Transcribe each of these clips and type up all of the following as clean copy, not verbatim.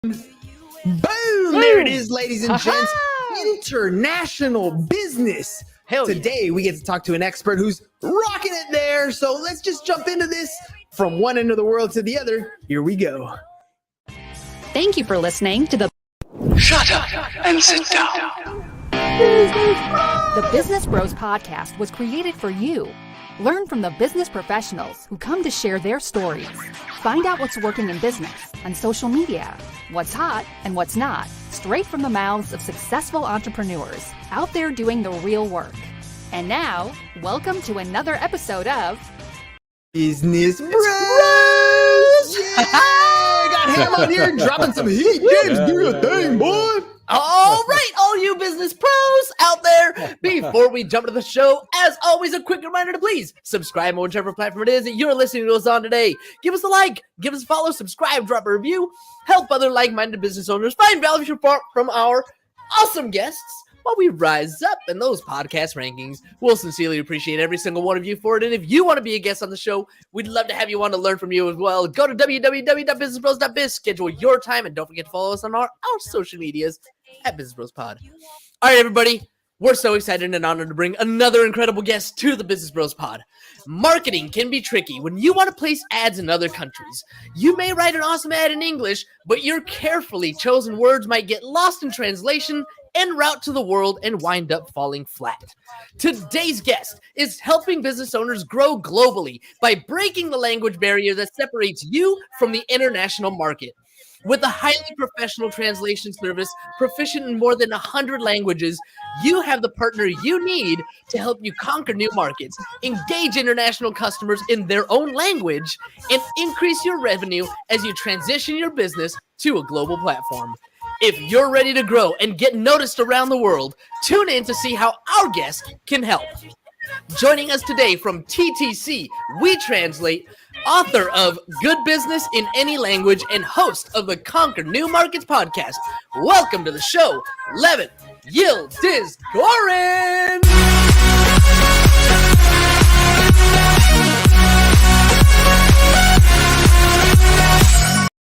Boom! There it is, ladies and gents. International business. Hell yeah. Today, we get to talk to an expert who's rocking it there. So let's just jump into this from one end of the world to the other. Here we go. Thank you for listening to the Shut up and sit down. The Business Bros podcast was created for you. Learn from the business professionals who come to share their stories. Find out what's working in business, on social media, what's hot and what's not, straight from the mouths of successful entrepreneurs out there doing the real work. And now, welcome to another episode of Business Bros. Yeah! Got him on here dropping some heat. James, do your thing, boy. All right, all you business pros out there, before we jump into the show, as always, a quick reminder to please subscribe on whichever platform it is that you're listening to us on today. Give us a like, give us a follow, subscribe, drop a review, help other like-minded business owners find value from our awesome guests while we rise up in those podcast rankings. We'll sincerely appreciate every single one of you for it. And if you want to be a guest on the show, we'd love to have you on to learn from you as well. Go to www.businessbros.biz, schedule your time, and don't forget to follow us on our social medias at Business Bros Pod. All right, everybody. We're so excited and honored to bring another incredible guest to the Business Bros Pod. Marketing can be tricky when you want to place ads in other countries. You may write an awesome ad in English, but your carefully chosen words might get lost in translation en route to the world and wind up falling flat. Today's guest is helping business owners grow globally by breaking the language barrier that separates you from the international market. With a highly professional translation service, proficient in more than 100 languages, you have the partner you need to help you conquer new markets, engage international customers in their own language, and increase your revenue as you transition your business to a global platform. If you're ready to grow and get noticed around the world, tune in to see how our guest can help. Joining us today from TTC, We Translate, author of Good Business in Any Language and host of the Conquer New Markets podcast. Welcome to the show, Levent, Yildizgoren.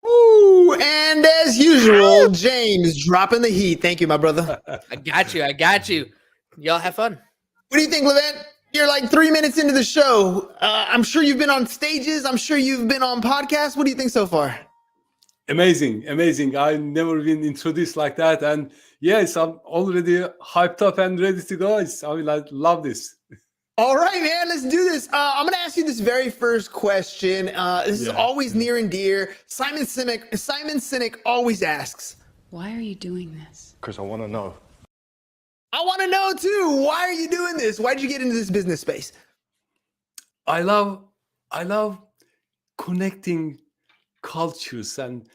Ooh, and as usual, James dropping the heat. Thank you, my brother. I got you. Y'all have fun. What do you think, Levent? You're like 3 minutes into the show. I'm sure you've been on stages. I'm sure you've been on podcasts. What do you think so far? Amazing. I've never been introduced like that. And yes, I'm already hyped up and ready to go. I love this. All right, man, let's do this. I'm going to ask you this very first question. This is always near and dear. Simon Sinek always asks, why are you doing this? Because I want to know. I want to know too. Why are you doing this? Why did you get into this business space? I love connecting cultures and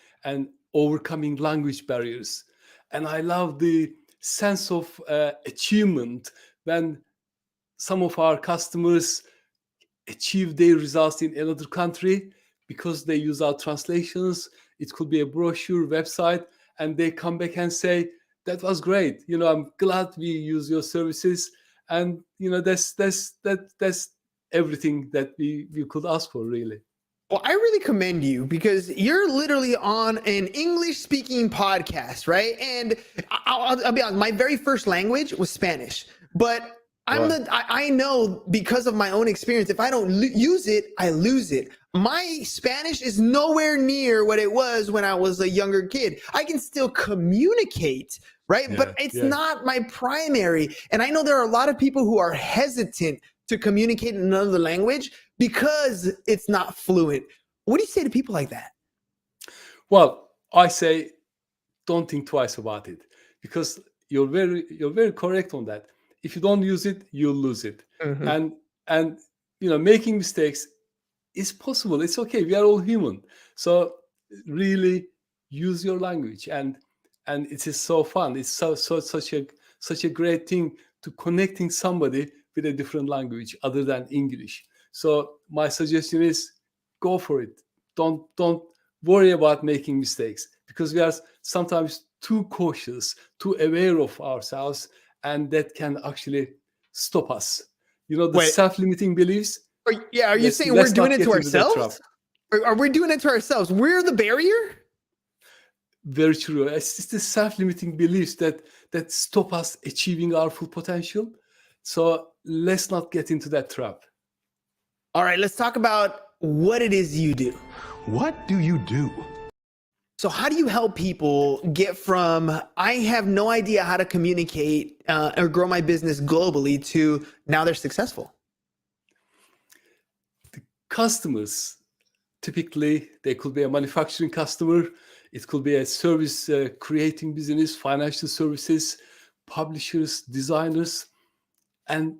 overcoming language barriers. And I love the sense of achievement when some of our customers achieve their results in another country because they use our translations. It could be a brochure, website, and they come back and say, that was great. I'm glad we use your services. And, that's everything that we could ask for, really. Well, I really commend you because you're literally on an English-speaking podcast, right? And I'll be honest, my very first language was Spanish, but I know because of my own experience, if I don't use it, I lose it. My Spanish is nowhere near what it was when I was a younger kid. I can still communicate, right? But it's not my primary. And I know there are a lot of people who are hesitant to communicate in another language because it's not fluent. What do you say to people like that? Well, I say, don't think twice about it because you're very correct on that. If you don't use it, you'll lose it. Mm-hmm. And making mistakes is possible. It's okay. We are all human. So really use your language, and it is so fun. It's such a great thing to connecting somebody with a different language other than English. So my suggestion is go for it. Don't worry about making mistakes because we are sometimes too cautious, too aware of ourselves. And that can actually stop us. Self-limiting beliefs. Are you saying we're doing it to ourselves? Are we doing it to ourselves? We're the barrier? Very true. It's the self-limiting beliefs that stop us achieving our full potential. So let's not get into that trap. All right, let's talk about what it is you do. What do you do? So how do you help people get from, I have no idea how to communicate or grow my business globally, to now they're successful? The customers, typically, they could be a manufacturing customer. It could be a service creating business, financial services, publishers, designers. And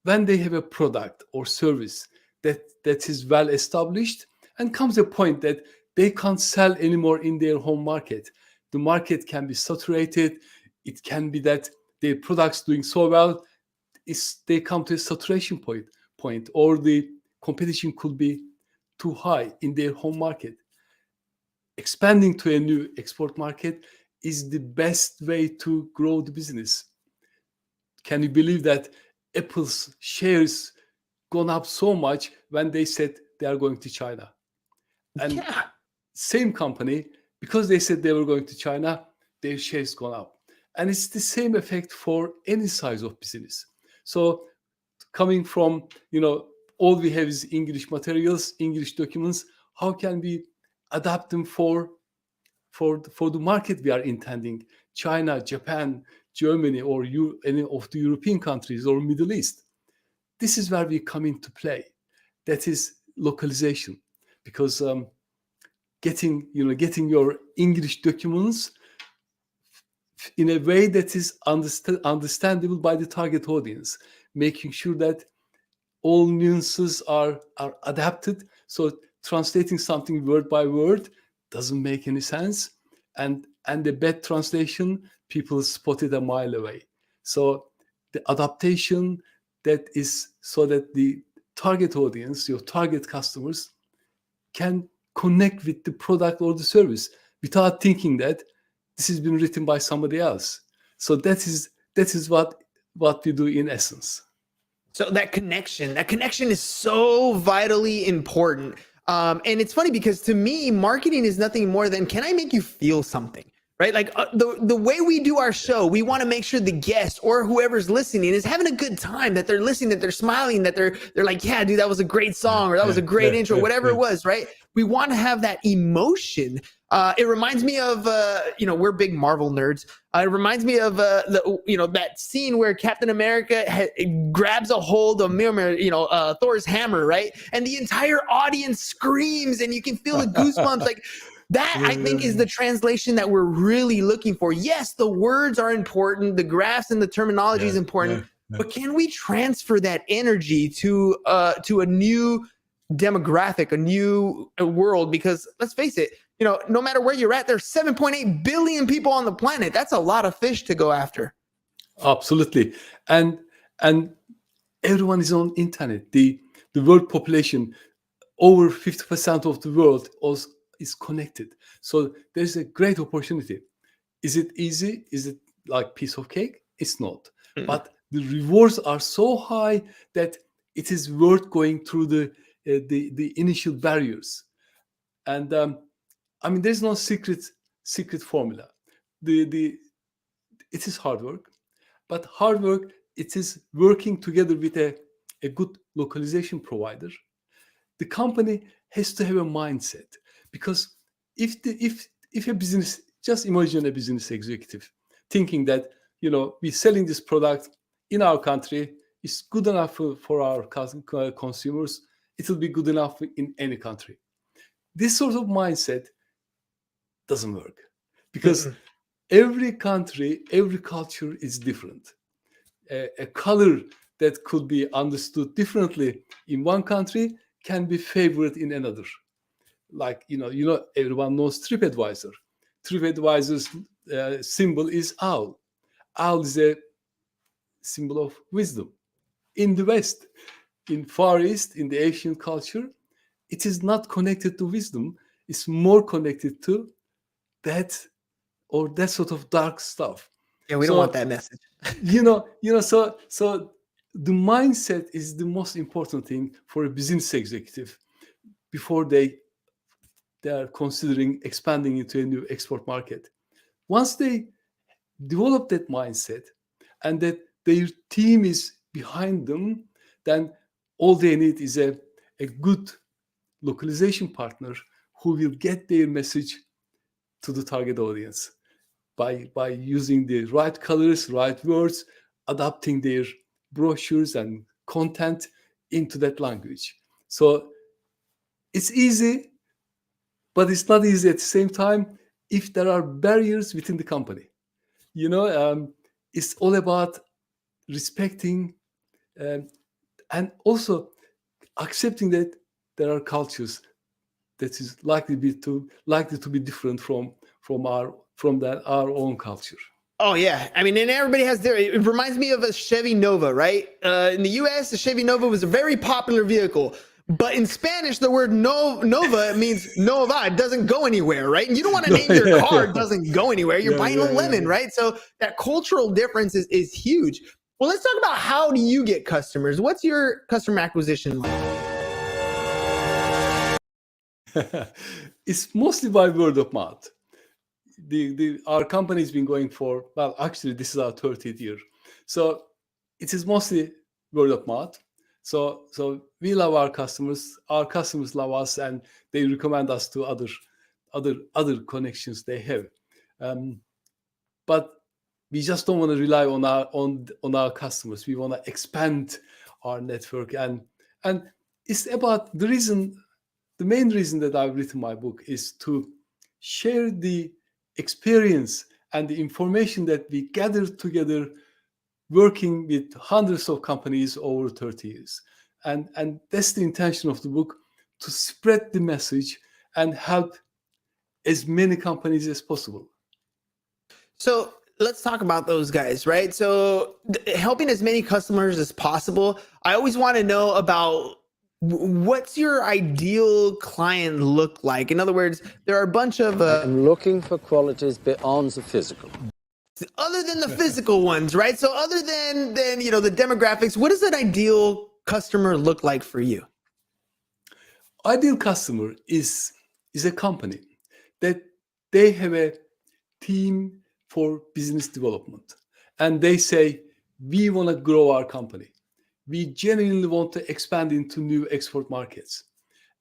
when they have a product or service that is well established, and comes a point that they can't sell anymore in their home market. The market can be saturated. It can be that their products doing so well, they come to a saturation point, or the competition could be too high in their home market. Expanding to a new export market is the best way to grow the business. Can you believe that Apple's shares gone up so much when they said they are going to China? And same company, because they said they were going to China, their shares gone up. And it's the same effect for any size of business. So coming from, all we have is English materials, English documents. How can we adapt them for the market we are intending? China, Japan, Germany, or any of the European countries or Middle East. This is where we come into play. That is localization, because getting your English documents in a way that is understandable by the target audience, making sure that all nuances are adapted. So translating something word by word doesn't make any sense, and the bad translation, people spot it a mile away. So the adaptation that is so that the target audience, your target customers, can connect with the product or the service without thinking that this has been written by somebody else. So that is what we do in essence. So that connection is so vitally important. And it's funny because to me, marketing is nothing more than, can I make you feel something? Right? Like the way we do our show, we want to make sure the guest or whoever's listening is having a good time, that they're listening, that they're smiling, that they're like, yeah, dude, that was a great song, or that was a great intro, whatever it was, right? We want to have that emotion. It reminds me of, we're big Marvel nerds. It reminds me of, that scene where Captain America grabs a hold of Mjolnir, Thor's hammer, right? And the entire audience screams, and you can feel the goosebumps. Like that, I think, is the translation that we're really looking for. Yes, the words are important, the graphs and the terminology is important, but can we transfer that energy to a new demographic, a new world? Because let's face it, no matter where you're at, there's 7.8 billion people on the planet. That's a lot of fish to go after. Absolutely. And everyone is on internet. The world population, over 50% of the world is connected. So there's a great opportunity. Is it easy? Is it like piece of cake? It's not. Mm-hmm. But the rewards are so high that it is worth going through the initial barriers. And there's no secret formula. It is hard work, but hard work, it is working together with a good localization provider. The company has to have a mindset, because if a business, just imagine a business executive thinking that we're selling this product in our country, it's good enough for our consumers, it will be good enough in any country. This sort of mindset doesn't work, because every country, every culture is different. A color that could be understood differently in one country can be favored in another. Like, everyone knows TripAdvisor. TripAdvisor's symbol is owl. Owl is a symbol of wisdom. In the West, in Far East, in the Asian culture, it is not connected to wisdom. It's more connected to that sort of dark stuff. Yeah, we don't want that message. So the mindset is the most important thing for a business executive before they considering expanding into a new export market. Once they develop that mindset and that their team is behind them, then all they need is a good localization partner who will get their message to the target audience by using the right colors, right words, adapting their brochures and content into that language. So it's easy, but it's not easy at the same time if there are barriers within the company. It's all about respecting and also accepting that there are cultures that is likely to be different from our own culture. Oh yeah, I mean, and everybody has their. It reminds me of a Chevy Nova, right? In the U.S., the Chevy Nova was a very popular vehicle, but in Spanish, the word Nova means Nova. It doesn't go anywhere, right? And you don't want to name your car. It doesn't go anywhere. You're buying a lemon, right? So that cultural difference is huge. Well, let's talk about how do you get customers? What's your customer acquisition like? It's mostly by word of mouth. Our company has been going for, well, actually, this is our 30th year. So it is mostly word of mouth. So we love our customers love us, and they recommend us to other connections they have. But we just don't want to rely on our customers. We want to expand our network, and it's about the main reason that I've written my book is to share the experience and the information that we gathered together working with hundreds of companies over 30 years. And that's the intention of the book, to spread the message and help as many companies as possible. So let's talk about those guys, right? So helping as many customers as possible. I always want to know about what's your ideal client look like? In other words, there are a bunch of... I'm looking for qualities beyond the physical. Other than the physical ones, right? So other than the demographics, what does an ideal customer look like for you? Ideal customer is a company that they have a team for business development. And they say, we want to grow our company. We genuinely want to expand into new export markets.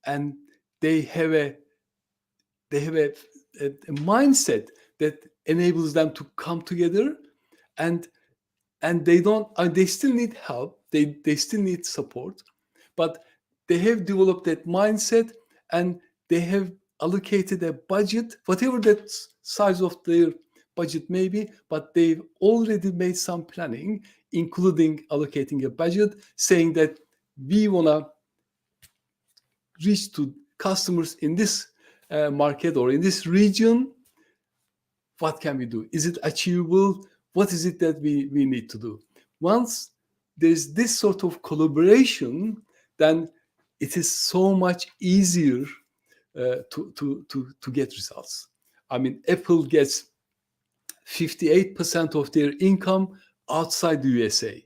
And they have a mindset that enables them to come together, and they still need help. They still need support, but they have developed that mindset, and they have allocated a budget, whatever that size of their budget may be, but they've already made some planning, including allocating a budget, saying that we want to reach to customers in this market or in this region. What can we do? Is it achievable? What is it that we need to do? Once there's this sort of collaboration, then it is so much easier to get results. I mean, Apple gets 58% of their income outside the USA.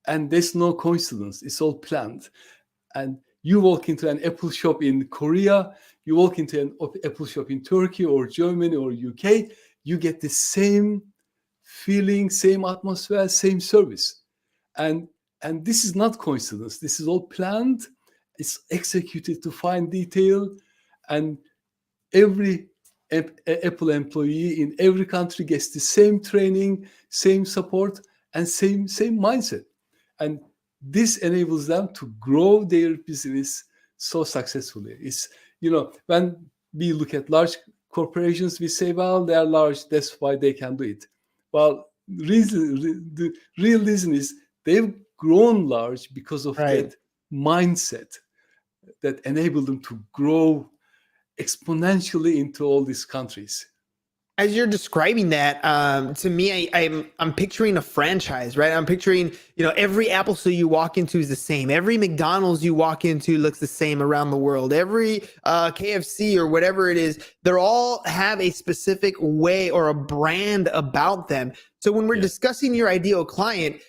And there's no coincidence. It's all planned. And you walk into an Apple shop in Korea, you walk into an Apple shop in Turkey or Germany or UK, you get the same feeling, same atmosphere, same service. And this is not coincidence. This is all planned. It's executed to fine detail. And every Apple employee in every country gets the same training, same support, and same mindset. And this enables them to grow their business so successfully. It's, when we look at large corporations, we say, well, they are large, that's why they can do it. Well, the real reason is they've grown large because of that mindset that enabled them to grow exponentially into all these countries. As you're describing that, to me, I'm picturing a franchise, right? I'm picturing, every Apple store you walk into is the same. Every McDonald's you walk into looks the same around the world. Every KFC or whatever it is, they all have a specific way or a brand about them. So when we're discussing your ideal client,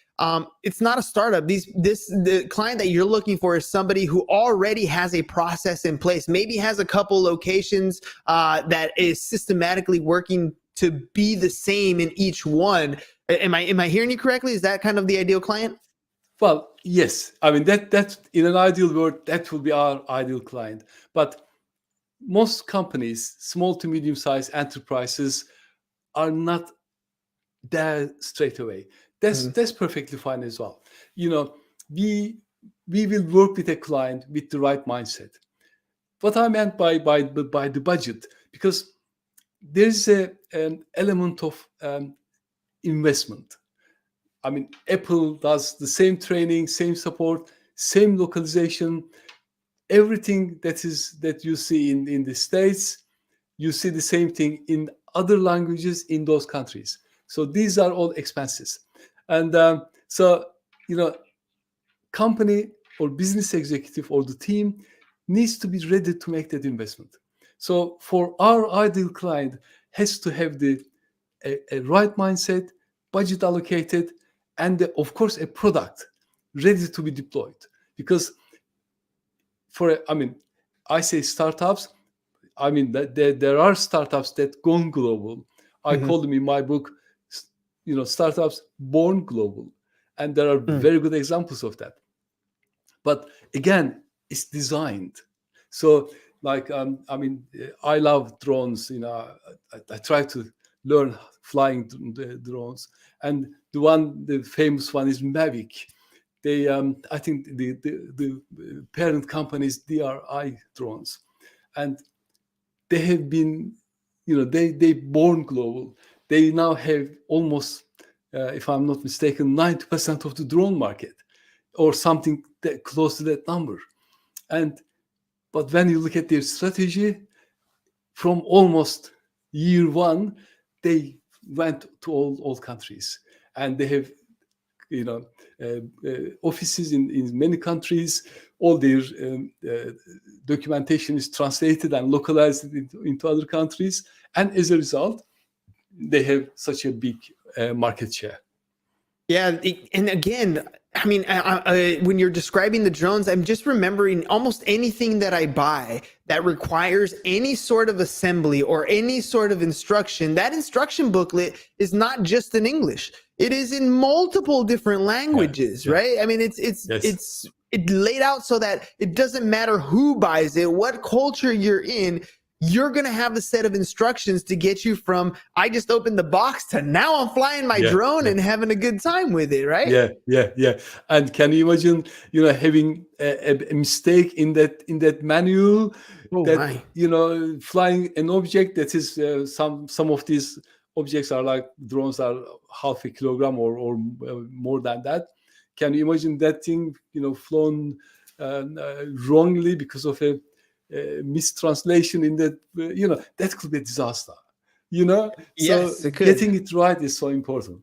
it's not a startup. The client that you're looking for is somebody who already has a process in place, maybe has a couple locations that is systematically working to be the same in each one. Am I hearing you correctly? Is that kind of the ideal client? Well, yes. I mean, that in an ideal world, that will be our ideal client. But most companies, small to medium-sized enterprises, are not there straight away. That's perfectly fine as well. You know, we will work with a client with the right mindset. What I meant by the budget, because there's an element of investment. I mean, Apple does the same training, same support, same localization, everything that you see in the States, you see the same thing in other languages in those countries. So these are all expenses. And so, you know, company or business executive or the team needs to be ready to make that investment. So for our ideal client has to have a right mindset, budget allocated, and of course a product ready to be deployed. Because I say startups, I mean that there are startups that gone global. I call them in my book, you know, startups born global, and there are very good examples of that. But again, it's designed. So, like, I love drones. You know, I try to learn flying drones, and the famous one is Mavic. They, I think the parent company is DRI drones, and they have been, you know, they born global. They now have almost, if I'm not mistaken, 90% of the drone market, or something that close to that number. But when you look at their strategy, from almost year one, they went to all countries, and they have, you know, offices in many countries. All their documentation is translated and localized into other countries, and as a result, they have such a big market share. Yeah, and again, I mean, when you're describing the drones, I'm just remembering almost anything that I buy that requires any sort of assembly or any sort of instruction. That instruction booklet is not just in English; it is in multiple different languages, right? I mean, it's laid out so that it doesn't matter who buys it, what culture you're in. You're going to have a set of instructions to get you from, I just opened the box, to now I'm flying my drone and having a good time with it, right? Yeah. And can you imagine, you know, having a mistake in that manual, you know, flying an object that is, some of these objects are like, drones are half a kilogram or more than that. Can you imagine that thing, you know, flown wrongly because of a mistranslation in that, you know, that could be a disaster, you know. Yes, so it could. Getting it right is so important.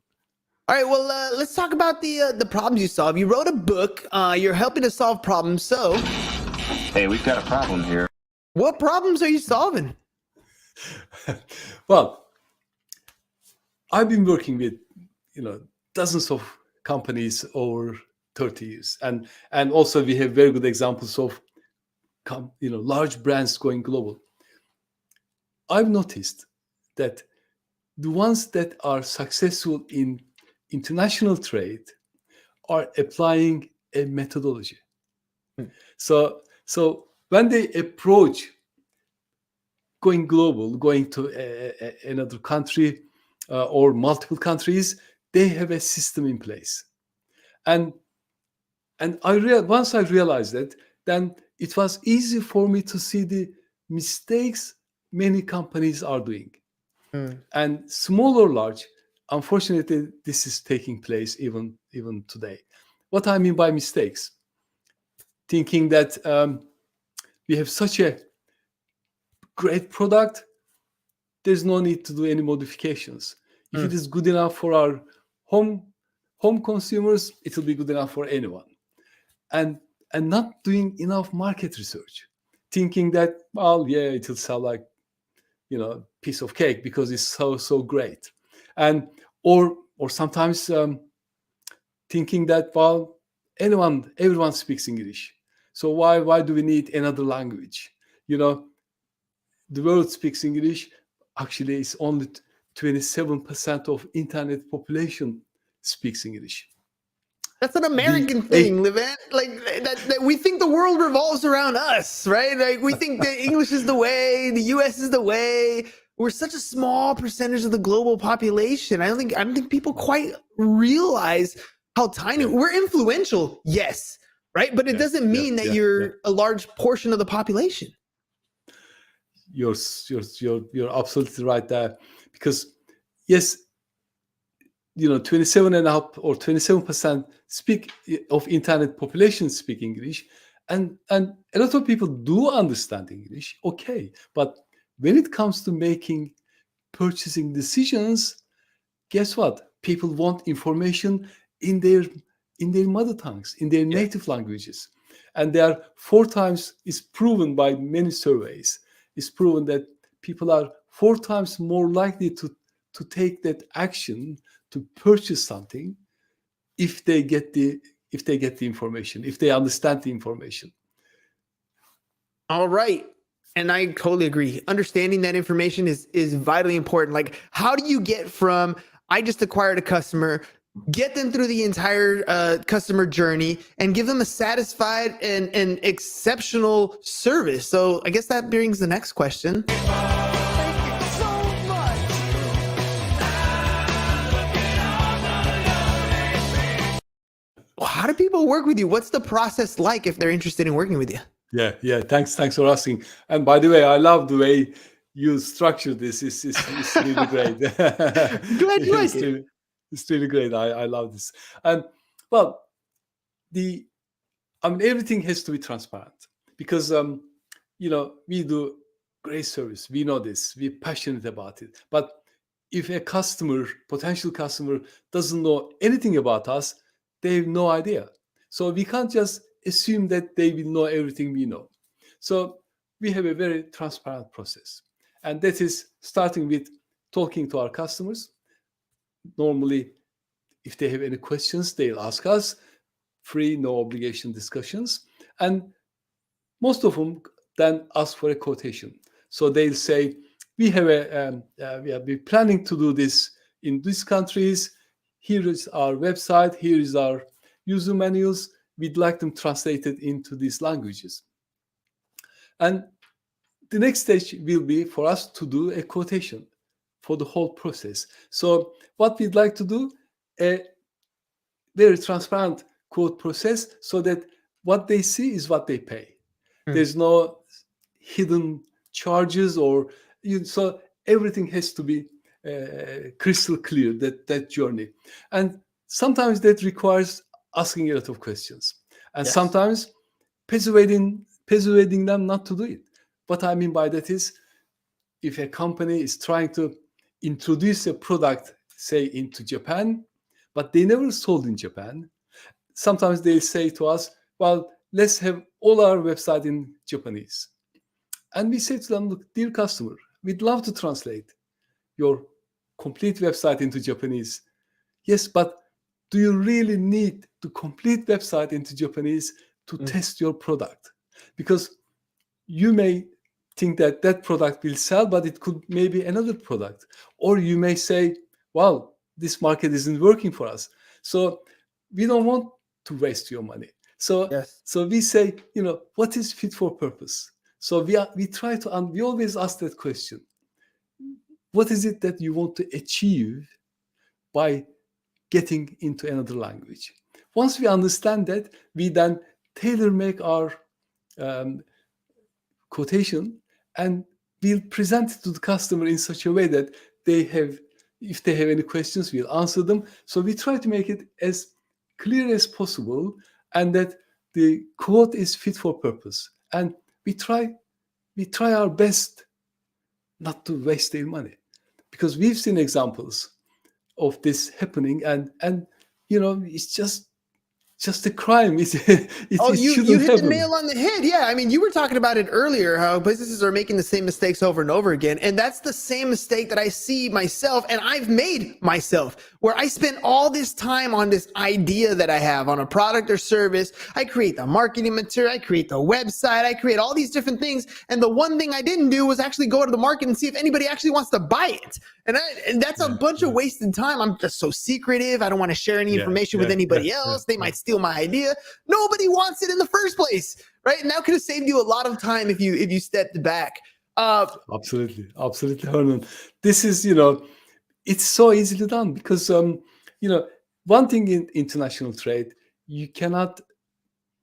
All right, well, let's talk about the problems you solve. You wrote a book. You're helping to solve problems. So, hey, we've got a problem here. What problems are you solving? Well, I've been working with, you know, dozens of companies over 30 years, and also we have very good examples of, you know, large brands going global. I've noticed that the ones that are successful in international trade are applying a methodology. So when they approach going global, going to another country or multiple countries, they have a system in place. And once I realized that, then it was easy for me to see the mistakes many companies are doing. And small or large, unfortunately, this is taking place even today. What I mean by mistakes, thinking that we have such a great product, there's no need to do any modifications. If it is good enough for our home consumers, it will be good enough for anyone. And not doing enough market research, thinking that, well, yeah, it will sell like, you know, piece of cake because it's so great. And or sometimes thinking that, well, everyone speaks English. So why do we need another language? The world speaks English. Actually, it's only 27% of internet population speaks English. That's an American thing, Levent. Like that we think the world revolves around us, right? Like we think that English is the way, the US is the way. We're such a small percentage of the global population. I don't think people quite realize how tiny we're influential, yes, right? But it doesn't mean that you're a large portion of the population. You're absolutely right there, because yes, 27.5 or 27% of internet population speak English, and a lot of people do understand English. Okay, but when it comes to making purchasing decisions, guess what? People want information in their mother tongues, in their native languages, and they are 4 times. It's proven by many surveys. It's proven that people are 4 times more likely to take that action to purchase something if they get the information, if they understand the information. All right. And I totally agree. Understanding that information is vitally important. Like, how do you get from I just acquired a customer, get them through the entire customer journey, and give them a satisfied and exceptional service? So I guess that brings the next question. How do people work with you? What's the process like if they're interested in working with you? Yeah. Thanks for asking. And by the way, I love the way you structure this. It's really great. Glad you like it. It's really great. I love this. And well, everything has to be transparent, because we do great service. We know this. We're passionate about it. But if a potential customer, doesn't know anything about us, they have no idea. So we can't just assume that they will know everything we know. So we have a very transparent process. And that is starting with talking to our customers. Normally, if they have any questions, they'll ask us. Free, no obligation discussions. And most of them then ask for a quotation. So they'll say, we're planning to do this in these countries. Here is our website. Here is our user manuals. We'd like them translated into these languages. And the next stage will be for us to do a quotation for the whole process. So what we'd like to do, a very transparent quote process, so that what they see is what they pay. There's no hidden charges so everything has to be crystal clear, that journey. And sometimes that requires asking a lot of questions, and sometimes persuading them not to do it. What I mean by that is, if a company is trying to introduce a product, say, into Japan, but they never sold in Japan, sometimes they'll say to us, well, let's have all our website in Japanese. And we say to them, look, dear customer, we'd love to translate your complete website into Japanese. Yes, but do you really need the complete website into Japanese to test your product? Because you may think that product will sell, but it could maybe another product. Or you may say, well, this market isn't working for us. So we don't want to waste your money. So we say, what is fit for purpose? So we always ask that question. What is it that you want to achieve by getting into another language? Once we understand that, we then tailor-make our quotation, and we'll present it to the customer in such a way that if they have any questions, we'll answer them. So we try to make it as clear as possible, and that the quote is fit for purpose. And we try our best not to waste their money, because we've seen examples of this happening, and it's just just a crime. It You shouldn't hit the happen. nail on the head. Yeah, I mean, you were talking about it earlier, how businesses are making the same mistakes over and over again. And that's the same mistake that I see myself and I've made myself, where I spend all this time on this idea that I have on a product or service. I create the marketing material, I create the website, I create all these different things. And the one thing I didn't do was actually go to the market and see if anybody actually wants to buy it. And that's a bunch of wasted time. I'm just so secretive. I don't want to share any information with anybody else. They might steal my idea. Nobody wants it in the first place, right? And that could have saved you a lot of time if you stepped back. Absolutely, Hernan. This is, it's so easily done because, one thing in international trade, you cannot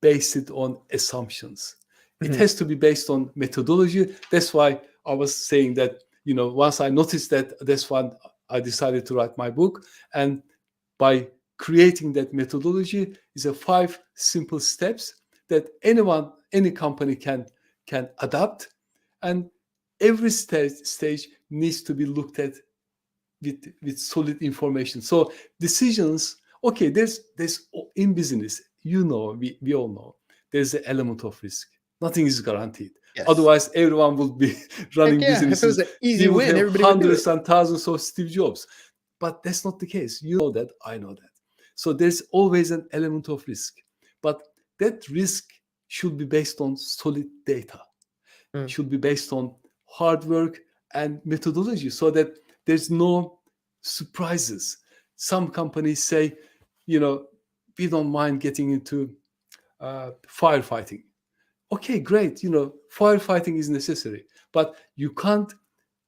base it on assumptions. It has to be based on methodology. That's why I was saying that, once I noticed that, that's when I decided to write my book. And by creating that methodology is a 5 simple steps that any company can adapt. And every stage needs to be looked at with solid information. So decisions, okay, there's in business, we all know, there's an element of risk. Nothing is guaranteed. Yes. Otherwise, everyone would be running businesses. If it was an easy win, everybody would do it. Hundreds and thousands of Steve Jobs. But that's not the case. You know that, I know that. So there's always an element of risk. But that risk should be based on solid data. It should be based on hard work and methodology so that there's no surprises. Some companies say, we don't mind getting into firefighting. Okay, great. Firefighting is necessary, but you can't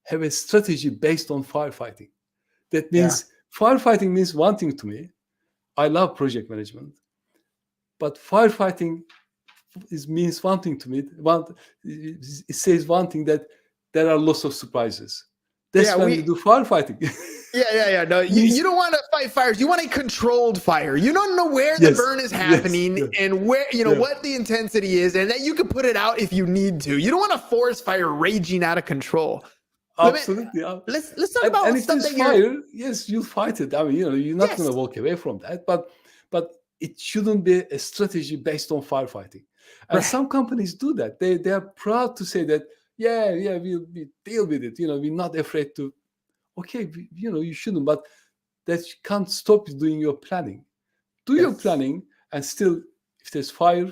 have a strategy based on firefighting. That means firefighting means one thing to me. I love project management, but firefighting means one thing to me. It says one thing, that there are lots of surprises. That's when we do firefighting. No, you don't want to fight fires. You want a controlled fire. You don't know where the burn is happening and where, what the intensity is, and that you can put it out if you need to. You don't want a forest fire raging out of control. Absolutely. Let's talk about and if stuff there's that fire, yes, you'll fight it. I mean, you're not going to walk away from that, but it shouldn't be a strategy based on firefighting. And some companies do that. They are proud to say that, we'll deal with it. We're not afraid to. Okay, you shouldn't, but that can't stop you doing your planning. Do your planning, and still, if there's fire,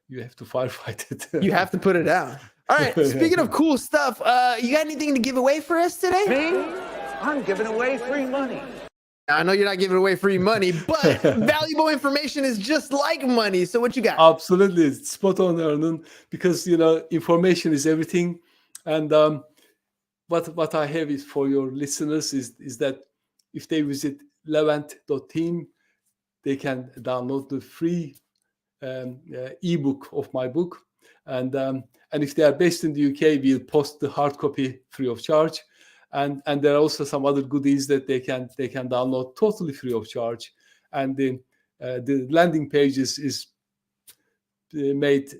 you have to firefight it. You have to put it out. All right, speaking of cool stuff, you got anything to give away for us today? Me? I'm giving away free money. I know you're not giving away free money, but valuable information is just like money. So what you got? Absolutely. It's spot on, Hernan, because, information is everything. And what I have is for your listeners is that if they visit levent.team, they can download the free ebook of my book. And if they are based in the UK, we'll post the hard copy free of charge. And there are also some other goodies that they can download totally free of charge. And the landing page is made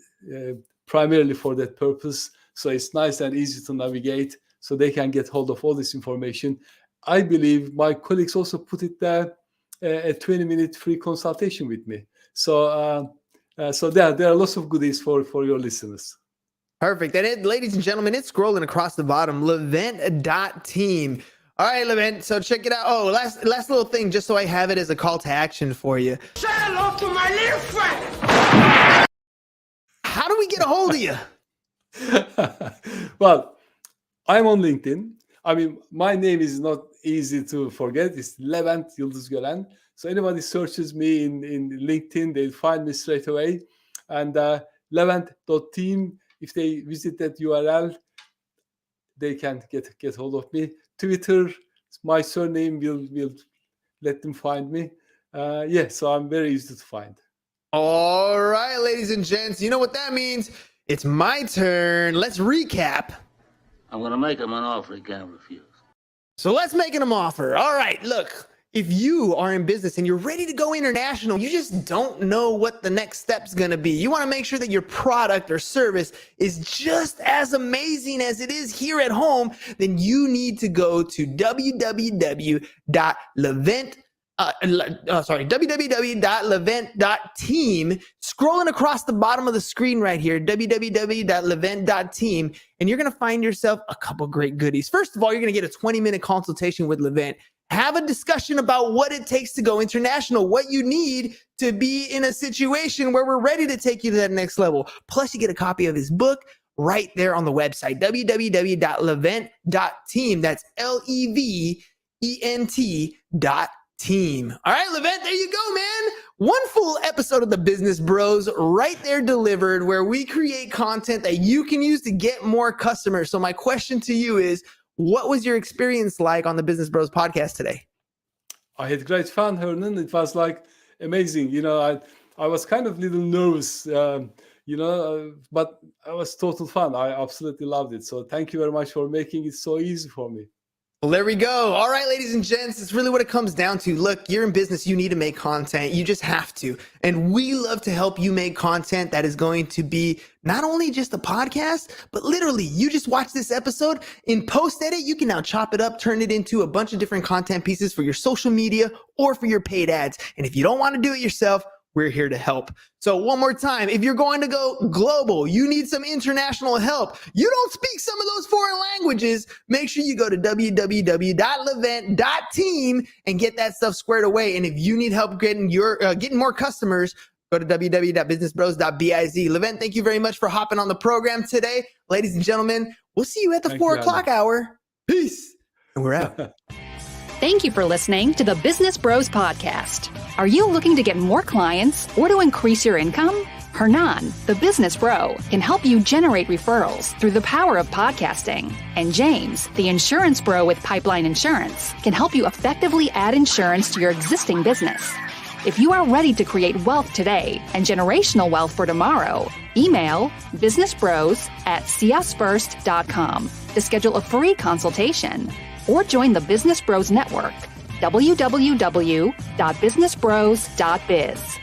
primarily for that purpose. So it's nice and easy to navigate, so they can get hold of all this information. I believe my colleagues also put it there, a 20-minute free consultation with me. So there are lots of goodies for your listeners. Perfect. And ladies and gentlemen, it's scrolling across the bottom, levent.team. All right, Levent, so check it out. Oh, last little thing, just so I have it as a call to action for you. Say hello to my little friend. How do we get a hold of you? Well, I'm on LinkedIn. I mean, my name is not easy to forget. It's Levent Yildizgoren. So anybody searches me in LinkedIn, they'll find me straight away. And levent.team, if they visit that URL, they can get hold of me. Twitter, my surname will let them find me. So I'm very easy to find. All right, ladies and gents, you know what that means. It's my turn. Let's recap. I'm going to make him an offer he can't refuse. So let's make him an offer. All right, look. If you are in business and you're ready to go international, you just don't know what the next step's going to be. You want to make sure that your product or service is just as amazing as it is here at home, then you need to go to www.levent.team. www.levent.team. Scrolling across the bottom of the screen right here, www.levent.team, and you're going to find yourself a couple great goodies. First of all, you're going to get a 20-minute consultation with Levent. Have a discussion about what it takes to go international, what you need to be in a situation where we're ready to take you to that next level. Plus, you get a copy of his book right there on the website, www.levent.team. That's LEVENT.team. All right, Levent, there you go, man. One full episode of the Business Bros right there delivered, where we create content that you can use to get more customers. So my question to you is, what was your experience like on the Business Bros podcast today? I had great fun, Hernan. It was like amazing. I was kind of little nervous, but it was total fun. I absolutely loved it. So thank you very much for making it so easy for me. Well, there we go. All right, ladies and gents, it's really what it comes down to. Look, you're in business. You need to make content. You just have to. And we love to help you make content that is going to be not only just a podcast, but literally you just watch this episode in post edit. You can now chop it up, turn it into a bunch of different content pieces for your social media or for your paid ads. And if you don't want to do it yourself, we're here to help. So one more time, if you're going to go global, you need some international help, you don't speak some of those foreign languages, make sure you go to www.levent.team and get that stuff squared away. And if you need help getting more customers, go to www.businessbros.biz. Levent, thank you very much for hopping on the program today. Ladies and gentlemen, we'll see you at the 4 o'clock hour. Peace. And we're out. Thank you for listening to the Business Bros Podcast. Are you looking to get more clients or to increase your income? Hernan, the business bro, can help you generate referrals through the power of podcasting. And James, the insurance bro with Pipeline Insurance, can help you effectively add insurance to your existing business. If you are ready to create wealth today and generational wealth for tomorrow, email businessbros@csfirst.com to schedule a free consultation. Or join the Business Bros Network, www.businessbros.biz.